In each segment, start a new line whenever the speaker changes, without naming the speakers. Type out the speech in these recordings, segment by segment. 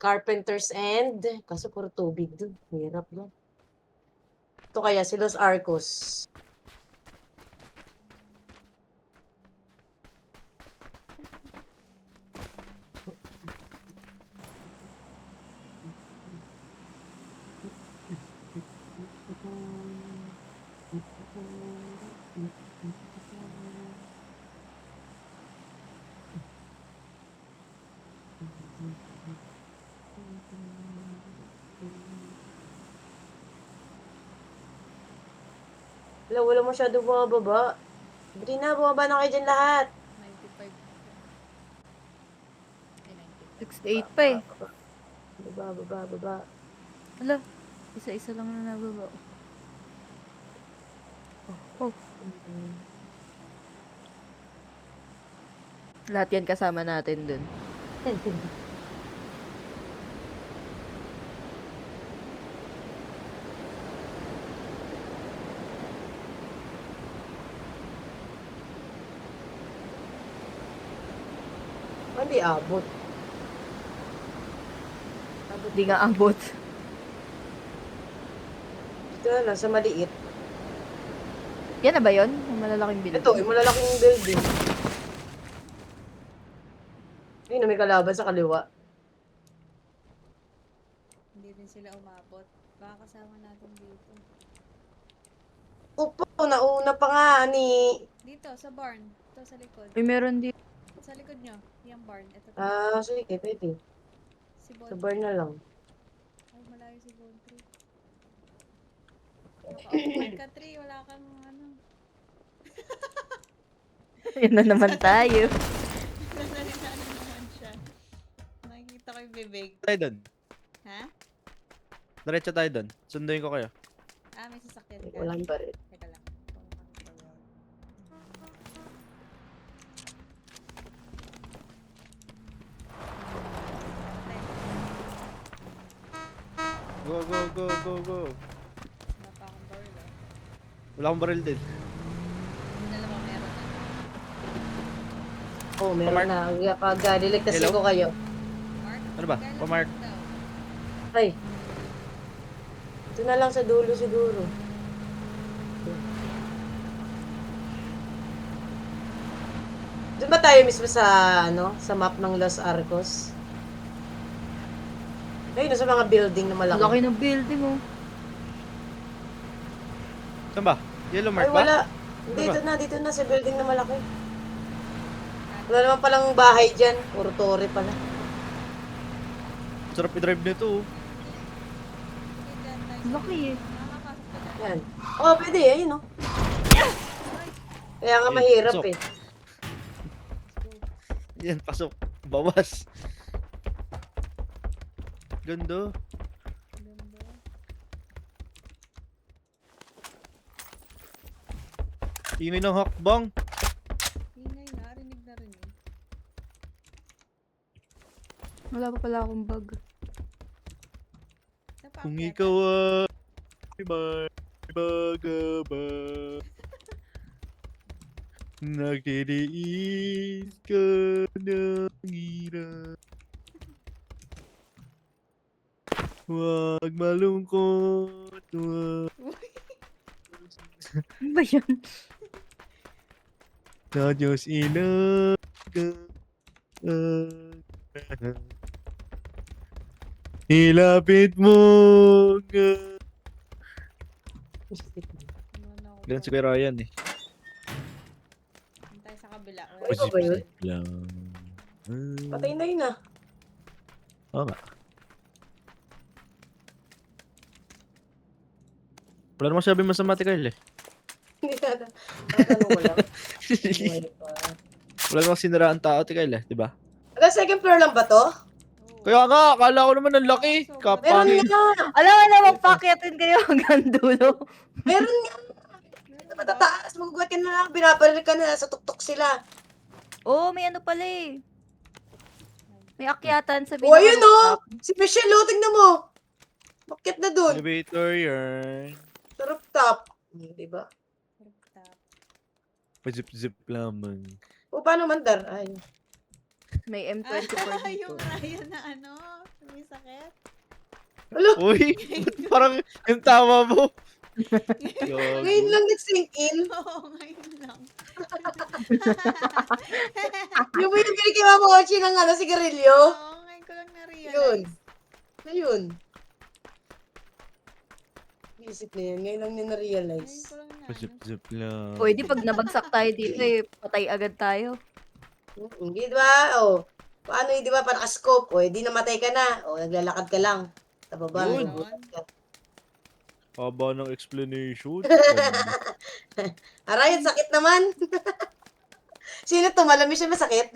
Carpenter's End. Kaso puro tubig dun. Hirap lang. Ito kaya si Los Arcos. Wala masyado bumababa. Hindi na, bumaba na kayo dyan lahat.
95. Ay,
68 pa eh.
Baba.
Hala, isa-isa lang na nababa. Oh. Lahat yan kasama natin dun.
Hindi abot.
Hindi nga abot.
Ito na lang, sa maliit.
Yan na ba yun? Yung malalaking building?
Ito, yung malalaking building. Ayun, may kalaban sa kaliwa.
Hindi rin sila umabot. Baka kasama natin dito.
Upo, nauna pa nga ni...
Dito, sa barn. Ito, sa likod.
May meron din.
Sa likod nyo. Yung barn. Ito.
Sige, pwede.
Si
Sa bar na lang.
Ay, malayo si Bon 3. Naka-off ka 3. Wala kang ano.
Yan na naman tayo.
Nasalita na naman siya. Nakikita ko yung bibig.
Tayo doon.
Ha?
Diretso tayo doon. Sunduin ko kayo.
May sasakyan ka.
Walang baril.
Teka lang.
Go.
Wala pa akong baril eh.
Wala akong baril din.
Hindi na naman meron na.
Meron
Pamark.
na. Pag liligtasin
Hello?
ko kayo.
Mark?
Ano ba?
Kailan
Pamark.
daw?
Ay. Ito na lang sa dulo siguro. Doon ba tayo mismo sa sa map ng Los Arcos? Ayun, sa mga building na malaki.
Laki ng building oh.
Saan ba? Yellow
Ay,
mark ba?
wala. Dito na sa building na malaki. Wala naman palang bahay dyan. Puro tore pala.
Sarap i-drive nito.
Hindi dyan tayo.
Laki eh.
Nakakapasok ka dyan.
Yan. Pwede. Ayun, Kaya nga
Ayun,
mahirap
pasok.
eh.
Yan, pasok. Bawas. Ganda.
Ganda.
Ingay ng hakbang.
Ingay na. Rinig na rin eh.
Wala pa pala akong bag.
Saan pa
Kung
akyatan?
ikaw ay magaba. Nagtitiis ka ng hirap. Huwag malungkot.
Ano ba yan?
Na Diyos inaga. Ilapit mo nga.
Iwan ako
Ganun
pa.
si Kuya Ryan eh.
Doon tayo sa kabila.
Ay, ba yun?
Lang.
Patay na yun ah.
Oo nga. Wala namang sabi masama ti Kyle eh.
Hindi na. Tatanong ko lang. Buhay pa.
Wala namang siniraan tao ti Kyle eh, di ba?
Hanggang second floor lang ba to?
Kaya nga, akala ko naman ang laki.
Meron
Kapangin.
nga!
Alam mo na, magpakyatin kayo hanggang dulo.
Meron nga! Matataas, magugulat ka na lang, binabaril ka na, sa tuktok sila.
Oo, may ano pala eh. May akyatan sa
O, ayun o!
rooftop.
Si Michelle, o, tingnan mo! Bakit na dun?
Elevator yarn.
Sa rooftop. Diba?
Rooftop.
Pazip-zip lamang.
O, paano mandar? Ay.
May M24
Yung
dito.
Ryan na ano. May Masakit?
Alo,
Uy, ba't parang yung tama mo.
ngayon
Gago.
lang nag-sink in.
Oo, ngayon lang.
Yung ba yung binigay Mama Ochi ng sigarilyo?
Oo, ngayon ko lang
Yun.
na-realize.
Ngayon. Isip na yun. Ngayon lang niya
Ngayon
na-realize.
ko lang na.
Pazip-zip lang.
O, di pag nabagsak tayo dito eh, patay agad tayo.
Hindi ba? O. Paano di ba? Para-scope. O, di namatay ka na. O, naglalakad ka lang. Sa baba,
Yun.
nagugulat ka.
Haba ng explanation.
Aray, ang sakit naman. Sino to? Malamis siya masakit?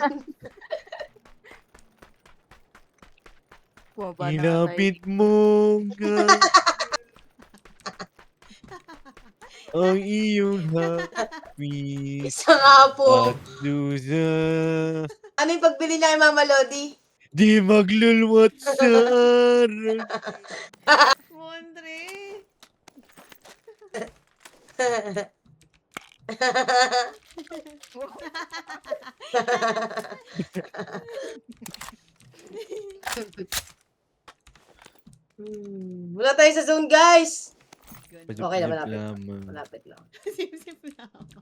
Bumaba na nga tayo.
Ilapit mo ang iyong hapis
Isa nga po.
at dusa.
Ano yung pagbili niya kay Mama Lodi?
Di maglulwat sa araw.
Mondre!
Wala tayo sa zone, guys.
Good.
Okay na,
Pazip-zip
malapit.
lamang.
Malapit lang.
Sip-sip lang ako.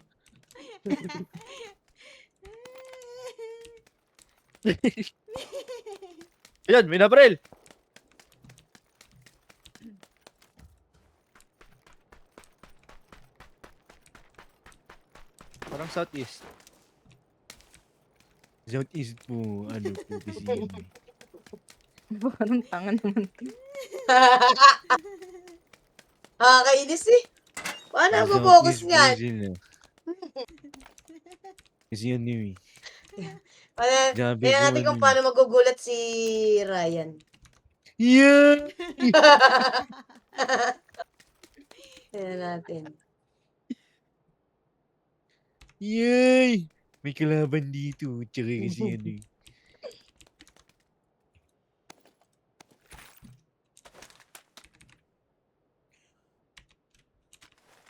Ayan, may nabaril. Parang southeast. Southeast po, ano po kasi yun.
Parang tanga naman to.
Kainis eh. Paano
Sa
ako focus
southeast po
niyan?
sila. Kasi yun yun eh. Sabi
Tingnan
ko
natin kung
ano
paano magugulat si Ryan.
Yeah!
Tingnan natin.
Yay! May kalaban dito. Tsaka kasi ano eh.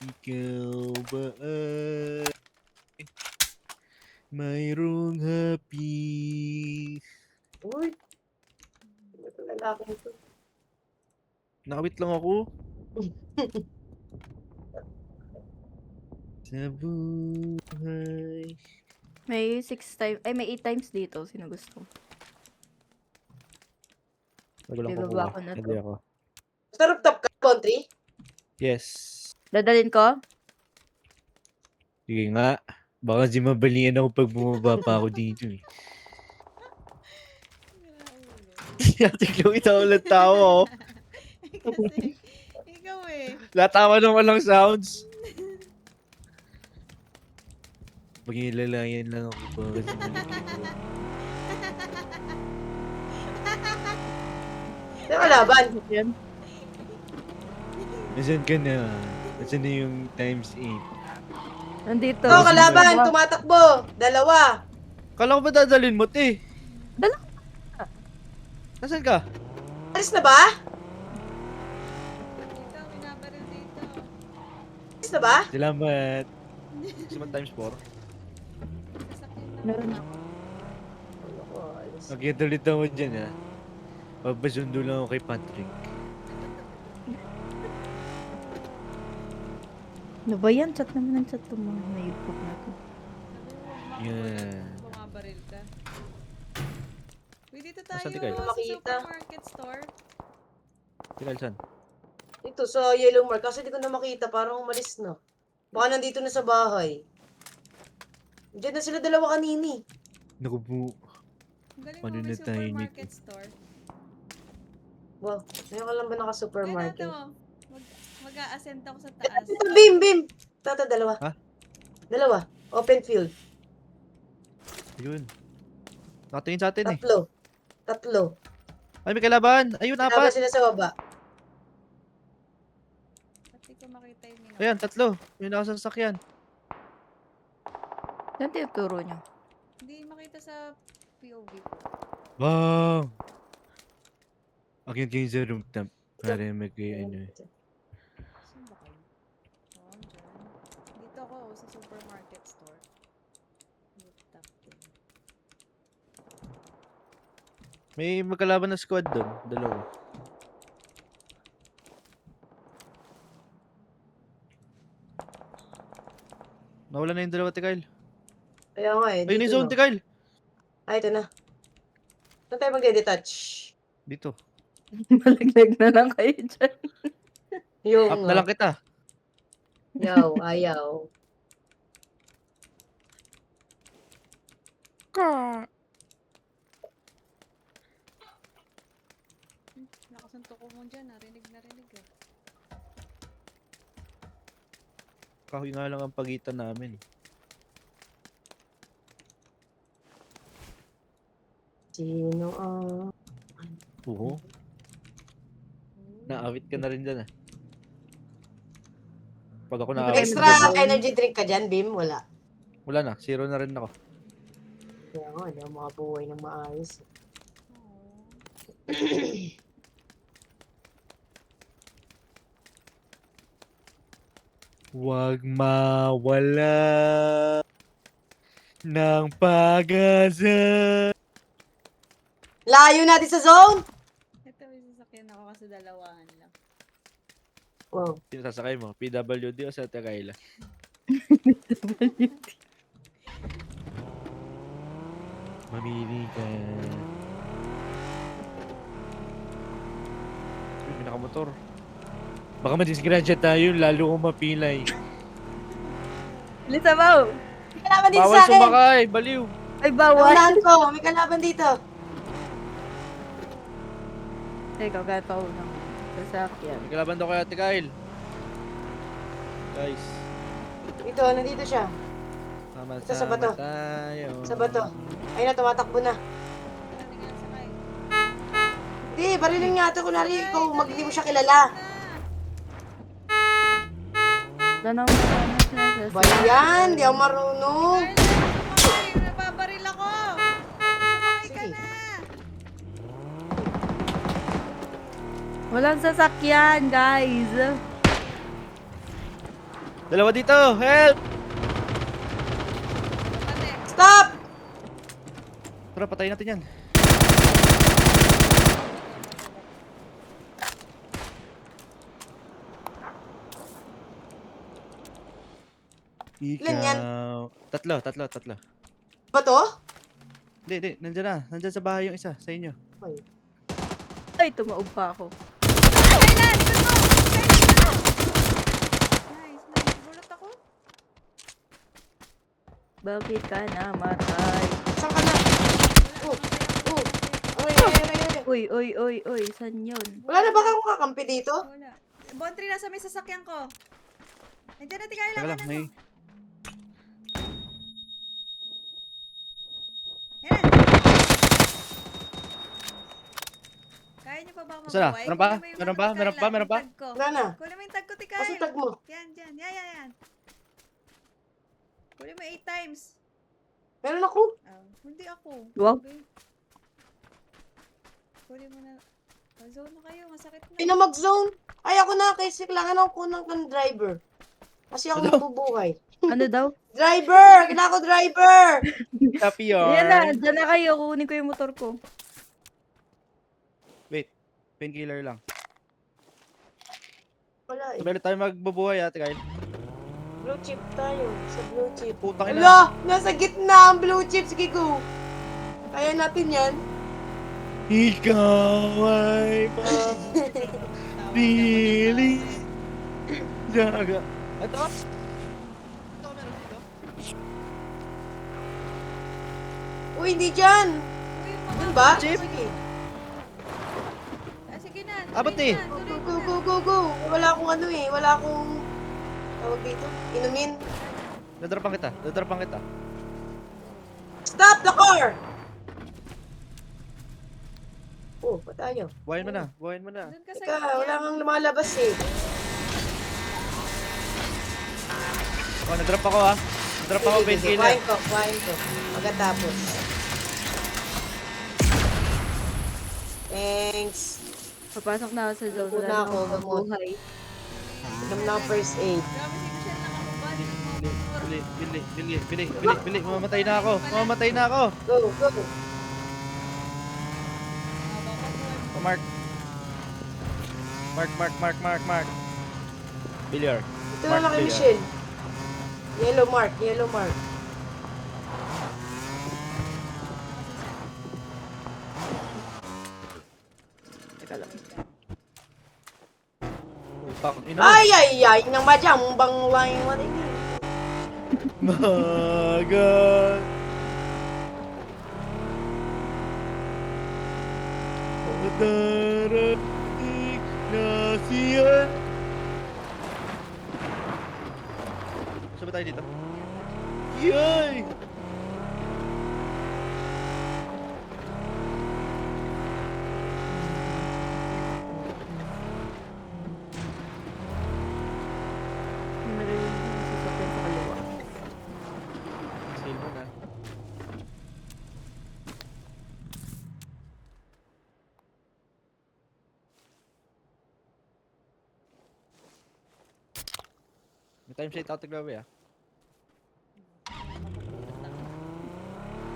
Ikaw ba ay mayroong happy?
Uy. Ito lalaki nito.
Nakawit lang ako. Sa buhay.
May 6 times, ay may 8 times dito. Sino gusto?
Walang
Bibaba
kukuha.
ko na to.
Hindi ako.
Sa rooftop ka, country?
Yes.
Dadalhin ko?
Sige nga. Baka si mabalian ako pag bumaba pa ako dito eh. Tignan kita ulit tawa oh.
Kasi, ikaw eh.
Latawa ng walang sounds. Pag-ilalayan lang ako pa kasi malaki ko.
Saan kalaban?
Yan.
Nasaan ka na? Nasaan na yung times 8?
Nandito.
Ito, kalaban. Tumatakbo. Dalawa.
Kala ko ba dadalhin mo, te?
Dala-
Nasaan ka?
Alis na ba?
Ikaw, binabaril dito.
Alis na ba?
Salamat. Gusto mo times 4?
Sasakyan lang.
Meron ako.
Ako, alis.
Nakita ulit ako dyan ha. Papasundo lang ako kay Patrick.
Ano ba yan? Chat naman ng chat to mga naipog na to.
Yan.
Bumabaril ka. Uy, dito tayo
Nasaan ikaw?
sa
Makita.
supermarket store.
Tingnan saan?
Ito, sa yellow mark. Kasi di ko na makita. Parang umalis na. Baka nandito na sa bahay. Diyan na sila dalawa kanini.
Naku po.
Ang galing
Ano
mo, may
na tayo
supermarket
nito?
store.
Wow. Ngayon ka lang ba naka-supermarket?
Kaya natin mo, mag-a-ascend ako sa taas.
Ito, Bim, Bim. Tata, dalawa.
Ha?
Dalawa. Open field.
Ayun. Nakatingin sa atin eh.
Tatlo.
Ay, may kalaban. Ayun,
Tama
apat.
sila sa baba.
Pati ko makita yung minute.
Ayan, tatlo. Yung nakasasakyan.
Saan tinuturo nyo?
Hindi makita sa POV ko.
Wow! Akin kayo sa rooftop. Para ano eh.
Saan ba kayo? Oh, andyan. Dito ako sa supermarket store. Rooftop din.
May magkalaban na squad doon. Dalawa. Nawala na yung dalawa, Tikail.
Kaya nga eh,
Ayun na
dito
yung zone,
na.
Tikail.
Ay, ito na. Saan tayo magde-detach?
Dito.
Malaglag na lang kayo dyan.
Yung
Up na lang kita.
Yaw, ayaw.
Nakasuntok ko mo dyan, narinig na rinig eh.
Kahoy nga lang ang pagitan namin.
Sino
Oo. Naawit ka na rin dyan ah. Pag ako naawit.
Extra energy drink ka dyan, Bim? Wala.
Wala na. Zero na rin ako.
Kaya nga, hindi ako makabuhay ng maayos.
Huwag mawala ng pag-asa.
Layo natin sa zone!
Ito may sasakyan ako kasi dalawahan lang.
Wow.
Sino sasakay mo? PWD o sa Tikaila? Mamili ka. Uy, may nakamotor. Baka madisgrasya tayo, lalo kong mapilay.
Lisa Mau!
May kalaban dito
Bawal
sa akin!
sumakay, baliw.
Ay, bawal!
Naunahan ko! May kalaban dito!
Teka, gaya pa unang sasakyan.
May kalaban daw kay Ate Kyle. Guys,
Dito, nandito siya. Ito sa bato.
sama-sama tayo.
Sa bato. Ayun na, tumatakbo na.
Tingnan sakay.
Hindi, barilin nga ito. Kunwari, ikaw, hindi mo siya kilala.
Tanong mo ano sinasasakyan.
Ba yan? Di ako marunong.
Sumakay! Nababaril ako! Sumakay ka
Sige.
na!
Walang sasakyan, guys.
Dalawa dito, help!
Pati.
Stop!
Tara, patayin natin yan.
Ilan yan?
Tatlo.
Ba to?
Hindi, nandyan na. Nandyan sa bahay yung isa, sa inyo.
Ay.
Ay, tumaog pa ako.
Kailan! Nice, nice. Bulot ako.
Bakit ka namatay?
Saan ka na? Oh, oh.
Uy, saan yun?
Wala na ba kang kakampi dito?
Wala. Bontry, nasa may sasakyan ko. Nandiyan na, tingay
Teka
lang.
lang, may...
Yan. Kaya niyo pa ba
Saan na?
mabuhay?
Meron pa?
Kunin mo yung
Meron
ano,
pa?
Tikay
Meron pa?
lang,
Meron pa?
yung tag ko.
Wala na.
Kunin mo yung tag ko, Tikay.
Kasi tag mo.
Yan. Yan. Kunin mo 8 times.
Meron ako.
Hindi ako.
Wow.
Okay. Kunin mo na. Zone na kayo, masakit na.
Ay na mag-zone. Ay, ako na. Kasi kailangan ako ng driver. Kasi ako mabubuhay.
Ano daw?
Driver! Kailangan ko driver!
Happy
Yan na,
yarn.
dyan na kayo. Kunin ko yung motor ko.
Wait, painkiller lang.
Wala eh.
Sabay tayo magbubuhay, Ate Kyle.
Blue chip tayo. Sa blue chip.
Putang ina.
Ala! Nasa gitna ang blue chip. Sige, go. Kaya natin yan.
Ikaw ay mapili. Daga. Ito? Ito, meron dito?
Uy, hindi dyan.
Uy,
Yun ba?
Chip?
Sige.
Sige na.
Abot eh.
Go. Wala akong ano eh. Wala akong... Tawag dito. Inumin.
Dadrapan kita.
Stop the car! Oh, pa tayo.
Buhayin mo na.
Doon ka sa
Teka, wala kang lumalabas eh.
Oh, nadrop ako ha. Nadrop ako, painkiller.
Kuhain ko. Pagkatapos. Thanks.
Papasok na ako sa zone.
Una
Wala na
ako,
akong
gamot.
buhay.
Inom na ako first aid.
Grabe si Michelle nakakubad.
Bili. Mamamatay na ako.
Go.
mark. Mark. Billiard.
Ito na lang kay Michelle. Yellow mark.
Teka lang.
Putang ina.
Ay, nang majang bang lang what ini.
Magan. Darating na siya. Saan ba tayo dito? Yay!
Narinig yung sasakyan sa kaliwa.
Sail mo na. May time shade out nagbawi ah.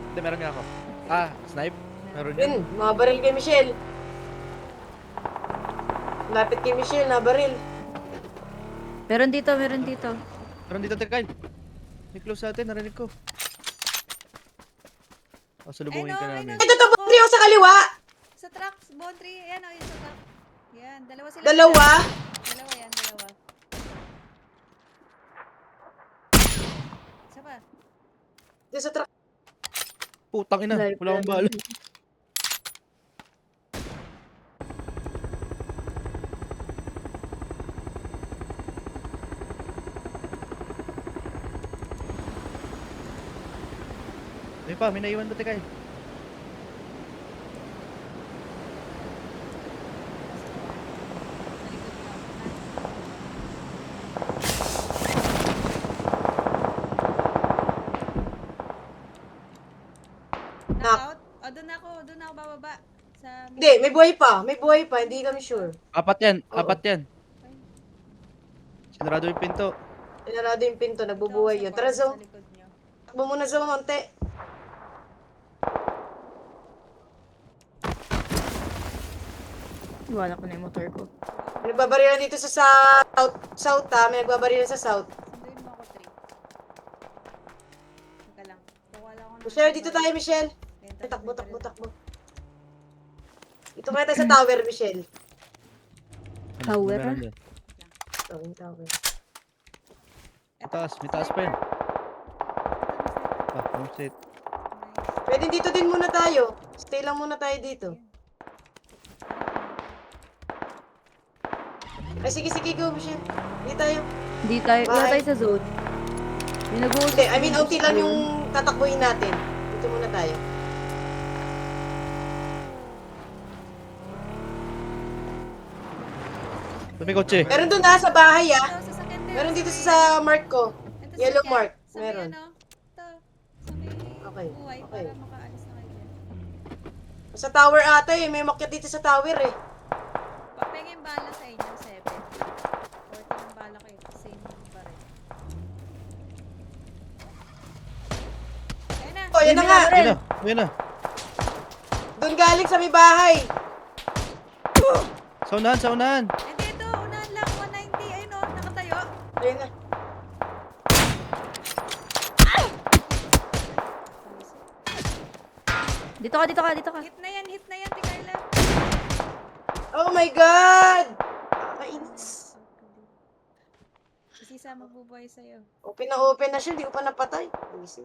Hindi, meron nga ako. Ah, snipe? Meron yun.
Yun, mga baril kay Michelle. Lapit kay Michelle, na baril.
Meron dito.
Meron dito, Kyle. May close sa atin, narinig ko. Oh, salubungin ka namin.
Ito to, Trio sa kaliwa.
Sa truck, Bontry. Ayan, oh, yun sa truck. Yan, dalawa sila.
Dalawa.
Dalawa yan, dalawa. Isa pa.
Dito sa truck.
Putang ina, wala akong bala. May naiwan ba Kyle?
Knockout? O, doon ako bababa. Sa...
Hindi, may buhay pa, hindi kami sure.
Apat yan,
Oo.
apat yan. Sinarado yung pinto.
Tinarado yung pinto, nagbubuhay yun. Tara, Zo. Takbo muna, Zo, konti.
Iwala ko na yung motor ko.
May nagbabarilan dito sa south ha. May nagbabarilan sa south.
Sunduin mo ako, 3. Teka lang. Kuha lang ako ng...
Michelle, dito tayo, Michelle.
Benta,
Ay, takbo.
benta.
Dito kaya tayo sa tower, Michelle.
Tower,
Meron
ah?
dyan.
Tower.
May taas pa yan. Ah, home set.
Nice.
Pwede dito din muna tayo. Stay lang muna tayo dito. Ay, sige, go, Michelle. Hindi tayo.
Hindi tayo, wala
Bye.
tayo sa zone. May nag-uusap.
Hindi, I mean, unti lang yung tatakbuhin natin. Dito muna tayo.
May kotse.
Meron doon sa bahay ah.
Ito, sasakyan din.
Meron dito sa mark ko.
Ito,
Yellow
sasakyan.
mark.
Sa may
Meron.
ano, ito. Sa may
Okay,
buhay
okay.
para makaalis na kayo.
Sa tower ata eh. May makyat dito sa tower eh.
Papengin bala sa inyo, 7. 40 ng bala kayo. Same pa rin. Ayan na.
Oh, yan na nga.
Yun na.
Doon galing sa may bahay.
Sa unahan.
Hindi, ito. Unahan lang. 190. Ayun o, nakatayo.
Ayun na.
Dito ka.
Hit na yan, Tikarla.
Oh my God! Nakakainis.
Isisa magbubuhay sa'yo.
Open na siya. Hindi ko pa napatay. Easy.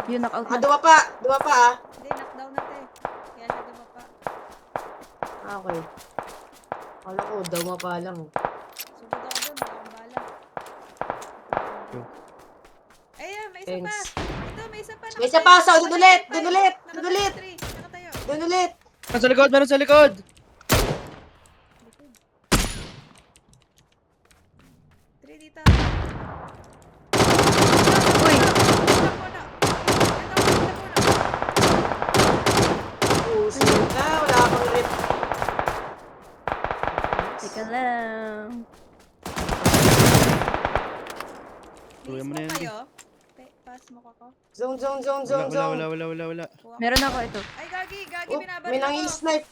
Yun, knockout
Ah,
na.
duwa pa ah.
Hindi, knockdown na te. Kaya siya dumapa.
Ah, okay. Kala ko, dawa pa lang.
Sugod ako doon, wala akong bala.
Yo.
Ayun, may isa
Thanks.
pa. Ito, may isa pa.
May isa pa, sa doon ulit, doon ulit.
Nakatayo.
Doon ulit.
Meron sa likod.
Likod. 3 dito.
Uy!
Puso ka, wala akong rip.
Teka lang.
Tuloy mo na yan,
kayo? Pass mo ako.
Zone.
Wala.
Kuha ko.
Meron ako ito.
Ay, Gagi,
Oh,
binabaril
may
ako.
nangil snipe.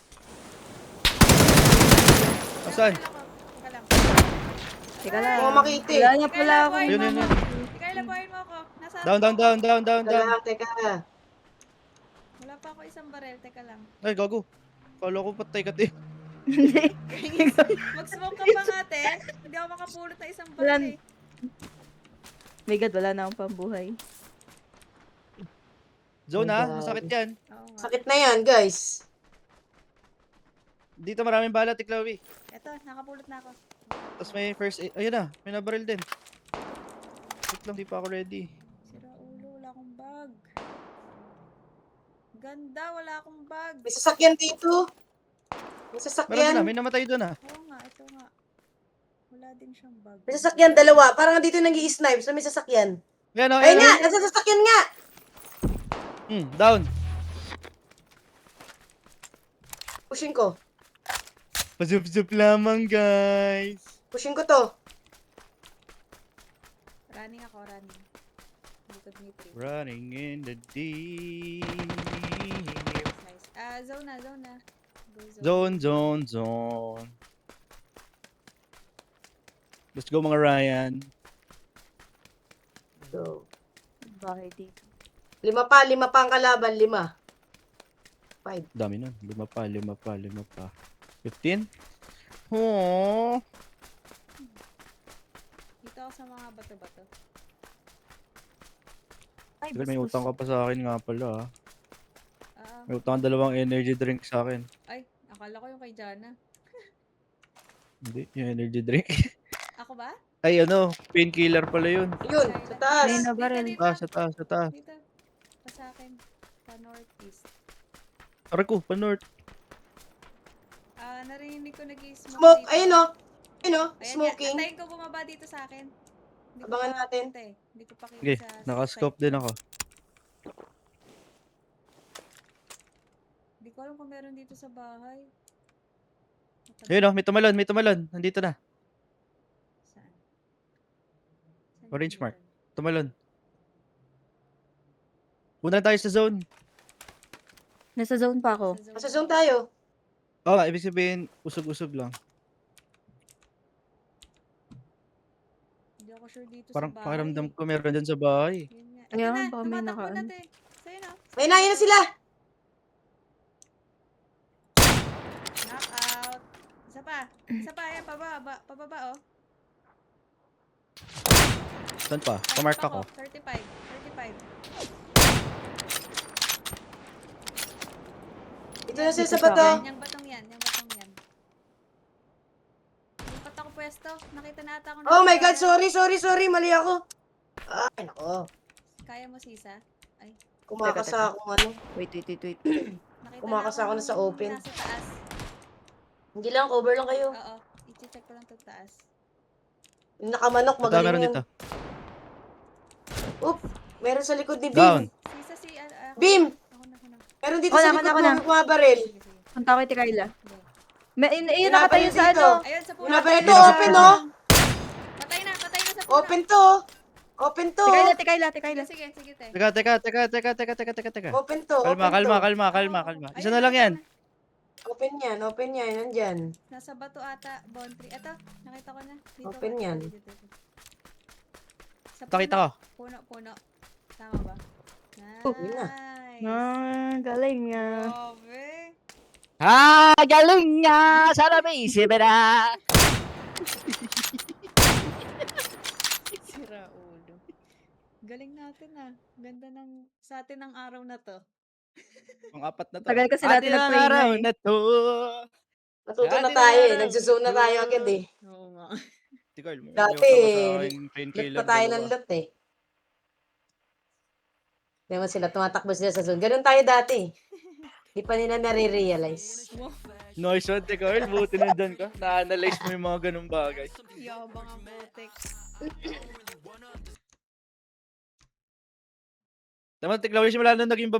Saan?
Teka lang.
Teka lang.
Mga makita eh.
Wala na pala ako.
Ayun,
Yun, yun, yun.
Teka, ilabahin mo ako. Nasa
Down, down, down, down, down,
Teka
down.
lang, teka.
Wala pa ako isang barel. Teka lang.
Ay, gago. Kala ko patay ka, te.
Hindi.
Mag-smoke ka pa nga, te. Hindi ako makapulot na isang barel eh.
My God, wala na akong pambuhay.
Zone
Oh,
ha,
God.
masakit yan.
Oo nga.
Sakit na yan, guys.
Dito maraming bala, Tiklawi.
Eto, nakapulot na ako.
Tapos may first aid. Ayun na, may nabaril din. Wait lang, di pa ako ready.
Sira ulo, wala akong bag. Ganda, wala akong bag.
May sasakyan dito. May
Meron
sasakyan.
doon na, may namatay doon na.
Oo nga, ito nga. Wala din siyang bag.
May sasakyan, dalawa. Parang dito nag-i-snipe, so may sasakyan.
Yan, oh,
Ayun
ayun,
nga,
ayun.
nasa sasakyan nga.
Down.
Pushing ko.
Pasup-sup lamang, guys.
Pushing ko to.
Running ako, running. Likod ni Tri.
Running in the deep.
Nice. Zone na, zone na. Go
Zone, zone, zone. Let's go, mga Ryan.
Go.
Bahay dito.
5 pa ang kalaban, 5. 5.
Dami nun. 5 pa. 15? Aww.
Dito ako sa mga bato-bato.
Ay,
May
bastos.
utang ka pa sa akin nga pala.
Ah,
May utang ka 2 energy drink sa akin.
ay, akala ko yung kay Jana.
Hindi, yung energy drink.
Ako ba?
Ay, ano, painkiller pala yun.
Yun, sa taas.
May nabaril.
Dito,
Sa taas, sa taas.
dito. Pa sa akin. Pa northeast.
Aray ko, pa-north.
Narinig ko nag-i-smoke
Smoke,
dito.
ayun o. Ayun o,
Ayan,
smoking.
Antayin ko bumaba dito sa akin. Hindi ko
Abangan
pa
natin.
kita eh. Hindi ko pa kita
Okay,
sa
nakascope
site.
din ako.
Hindi ko alam kung meron dito sa bahay.
Ayun oh, may tumalon. Nandito na.
Saan? Saan
Orange
yun?
mark. Tumalon. Una tayo sa zone.
Nasa zone pa ako.
Nasa zone tayo.
Oo nga, ibig sabihin, usog-usog lang.
Hindi ako sure dito
Parang
sa bahay.
pakiramdam ko meron dyan sa bahay.
Yun nga.
Kaya
Ito
nga,
na,
baka may
tumatakbo na
nakaan.
te. Sa'yo na.
Ayun na sila.
Knockout. Isa pa. Ayan, pababa oh.
Saan pa? Pamark ako.
35.
Dito na sila
Dito
sa
sa
bato.
akin.
Yung batong yan. Yung ako pwesto. Nakita na ata ako.
Oh my God, sorry. Mali ako. Ay, nako.
Kaya mo, Sisa? Ay,
Kumakasa akong ano.
Wait.
nakita
Kumakasa ako na sa open.
Nasa taas.
Hindi lang, cover lang kayo.
Oo. I-check ko lang to taas.
Yung nakamanok,
Ito,
magaling
meron
yun.
dito.
Oop, meron sa likod ni
Down.
Beam.
Sisa si...
Beam!
Ako na.
Meron dito
Ako
sa
na,
likod
ako na.
mo, bumabaril.
Sige.
Punta ko kay Carla.
Go.
Ayun,
May
nakatayo
nabaril
sa
dito.
ano.
Ayun, sa puno.
Bumabaril
Dito
to,
sa
open
puno.
oh.
Patay na sa puno.
Open to. Open to.
Tikayla.
Sige, te.
Teka.
Open to.
Kalma. Isa na lang yan.
Open yan. Nandyan.
Nasa bato ata, Bontry. Eto, nakita ko na. Dito.
Open yan.
Dito. Sa
Nakita ko.
Puno. Tama ba? Nice.
Oh, yun na.
Galing nga.
Grabe.
Galing nga! Sana may isipera!
Sira ulo. Galing natin ah. Ganda ng sa atin ng araw na to.
Pang-apat na to.
Tagal kasi natin
Atin ang
nag-pray na
araw
eh.
na to.
Natuto na
Dati
tayo
na
eh.
araw.
Nagsusune na tayo agad eh.
Oo nga.
Tikal mo.
Dati,
Lot
Lot pa tayo ng lot eh. Diba sila, tumatakbo sila sa zone. Ganun tayo dati. Di pa nila nare-realize.
Wow.
Nice one, Tikal. Buti nandyan ka. Na-analyze mo yung mga ganung bagay.
Yabang ang putik.
Tama, Tiklawin, simula nung naging